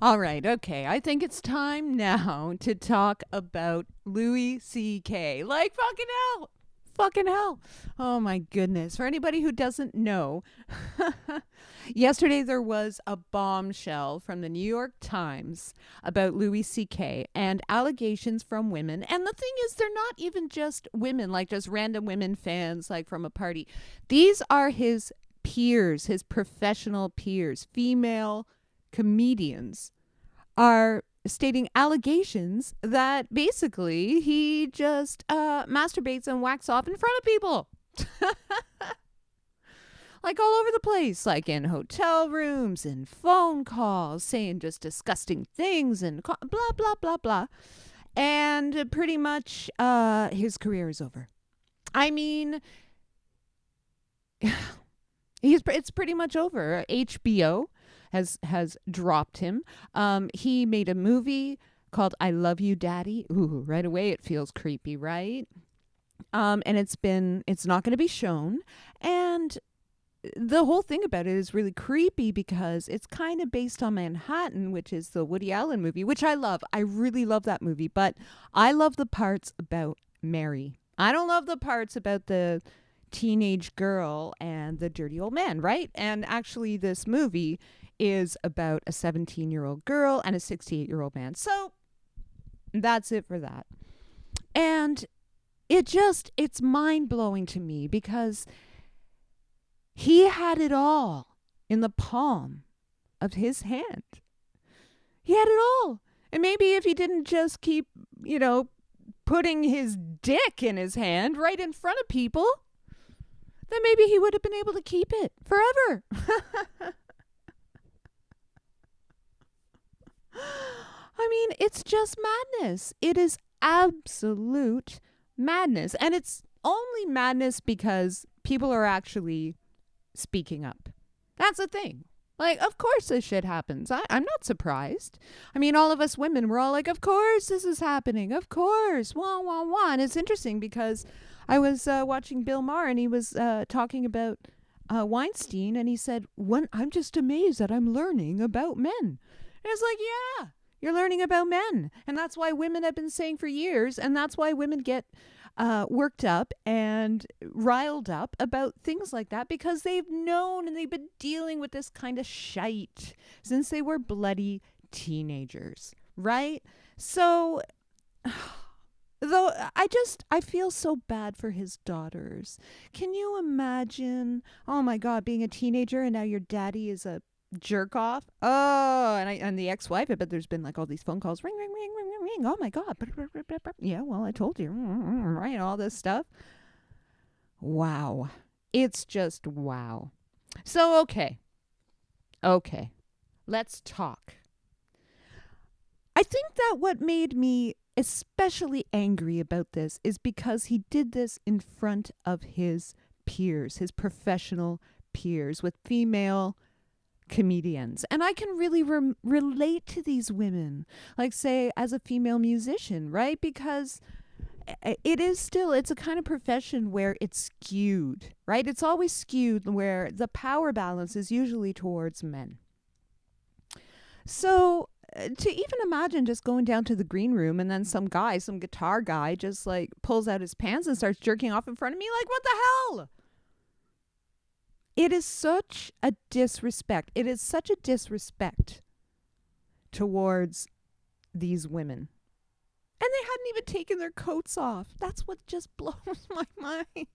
All right, okay. I think it's time now to talk about Louis C.K. Like fucking hell. Fucking hell. Oh my goodness. For anybody who doesn't know, yesterday there was a bombshell from the New York Times about Louis C.K. and allegations from women. And the thing is, they're not even just women, like just random women fans, like from a party. These are his peers, his professional peers, female comedians are stating allegations that basically he just masturbates and whacks off in front of people. Like all over the place, like in hotel rooms and phone calls, saying just disgusting things and blah, blah, blah, blah. And pretty much his career is over. I mean, it's pretty much over. HBO has dropped him. He made a movie called I Love You Daddy. Ooh, right away it feels creepy, right? And it's not going to be shown. And the whole thing about it is really creepy because it's kind of based on Manhattan, which is the Woody Allen movie, which I love. I really love that movie, but I love the parts about Mary. I don't love the parts about the teenage girl and the dirty old man, right? And actually, this movie is about a 17-year-old girl and a 68-year-old man. So that's it for that. And it's mind-blowing to me because he had it all in the palm of his hand. He had it all. And maybe if he didn't just keep, putting his dick in his hand right in front of people, then maybe he would have been able to keep it forever. I mean, it's just madness. It is absolute madness. And it's only madness because people are actually speaking up. That's the thing. Like, of course this shit happens. I'm not surprised. I mean, all of us women, we're all like, of course this is happening. Of course. Wah, wah, wah. And it's interesting because I was watching Bill Maher and he was talking about Weinstein and he said, I'm just amazed that I'm learning about men. And it's like, yeah, you're learning about men. And that's why women have been saying for years, and that's why women get worked up and riled up about things like that because they've known and they've been dealing with this kind of shite since they were bloody teenagers, right? So, though I feel so bad for his daughters. Can you imagine, oh my God, being a teenager and now your daddy is a jerk off? Oh, and the ex-wife, I bet there's been like all these phone calls, ring, ring, ring, ring, ring, ring. Oh my God. Yeah, well, I told you, right? All this stuff. Wow. It's just wow. So, okay. Let's talk. I think that what made me especially angry about this is because he did this in front of his peers, his professional peers with female comedians. And I can really relate to these women, like say as a female musician, right? Because it's a kind of profession where it's skewed, right? It's always skewed where the power balance is usually towards men. So to even imagine just going down to the green room and then some guitar guy just like pulls out his pants and starts jerking off in front of me, like, what the hell? It is such a disrespect. It is such a disrespect towards these women. And they hadn't even taken their coats off. That's what just blows my mind.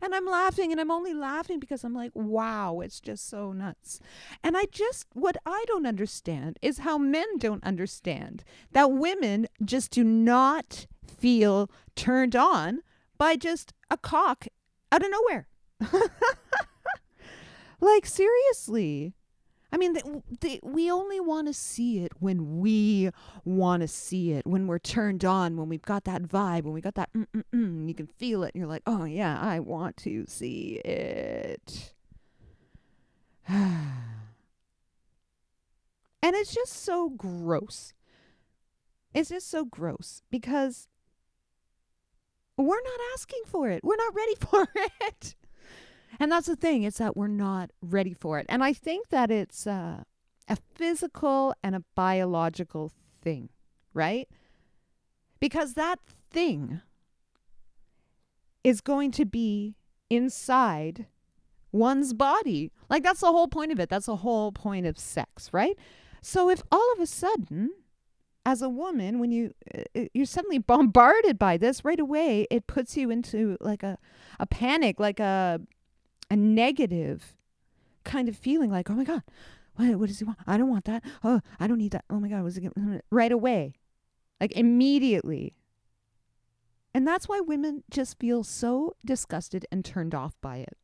And I'm laughing, and I'm only laughing because I'm like, wow, it's just so nuts. And what I don't understand is how men don't understand that women just do not feel turned on by just a cock out of nowhere. Like, seriously. I mean, we only want to see it when we want to see it, when we're turned on, when we've got that vibe, when we got that you can feel it, and you're like, oh yeah, I want to see it. And it's just so gross. It's just so gross because we're not asking for it. We're not ready for it. And that's the thing, it's that we're not ready for it. And I think that it's a physical and a biological thing, right? Because that thing is going to be inside one's body. Like, that's the whole point of it. That's the whole point of sex, right? So if all of a sudden, as a woman, when you're suddenly bombarded by this right away, it puts you into like a panic, like a negative kind of feeling, like, oh my God, what does he want? I don't want that. Oh, I don't need that. Oh my God, what's it right away, like immediately. And that's why women just feel so disgusted and turned off by it.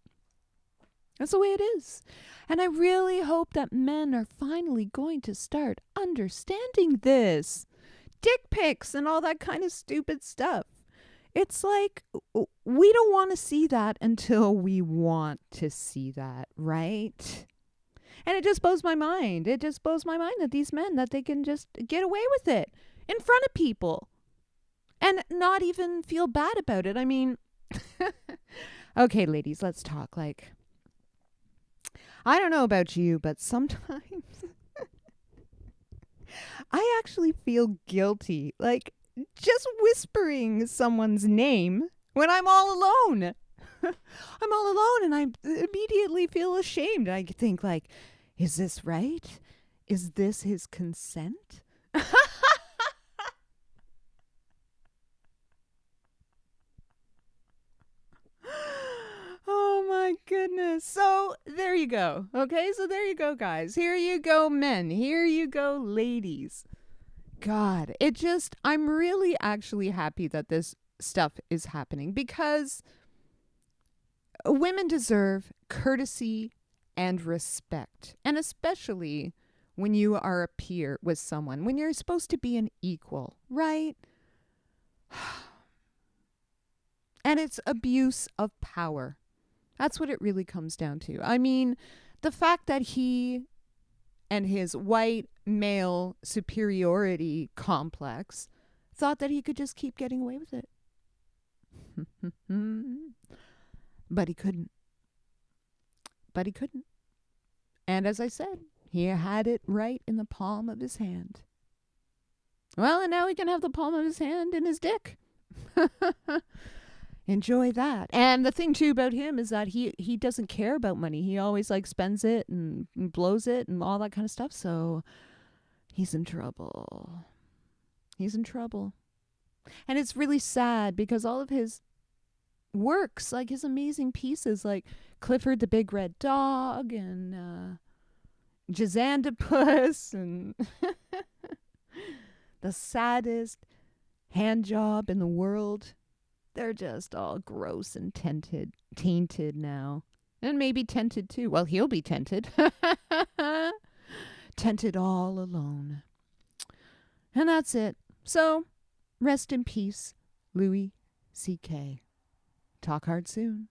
That's the way it is. And I really hope that men are finally going to start understanding this. Dick pics and all that kind of stupid stuff. It's like, we don't want to see that until we want to see that, right? And it just blows my mind. It just blows my mind that these men, that they can just get away with it in front of people and not even feel bad about it. I mean, okay, ladies, let's talk. Like, I don't know about you, but sometimes I actually feel guilty, like just whispering someone's name when I'm all alone. I'm all alone and I immediately feel ashamed. I think like, is this right? Is this his consent? Oh my goodness. So there you go. Okay, so there you go, guys. Here you go, men. Here you go, ladies. God, I'm really actually happy that this stuff is happening because women deserve courtesy and respect. And especially when you are a peer with someone, when you're supposed to be an equal, right? And it's abuse of power. That's what it really comes down to. I mean, the fact that he and his white male superiority complex thought that he could just keep getting away with it. But he couldn't. And as I said, he had it right in the palm of his hand. Well, and now he can have the palm of his hand in his dick. Enjoy that. And the thing too about him is that he doesn't care about money. He always like spends it and blows it and all that kind of stuff. So he's in trouble. He's in trouble. And it's really sad because all of his works, like his amazing pieces like Clifford the Big Red Dog and Jazandopus and the saddest hand job in the world, they're just all gross and tainted now. And maybe tented too. Well, he'll be tented. Tented all alone. And that's it. So, rest in peace, Louis C.K. Talk hard soon.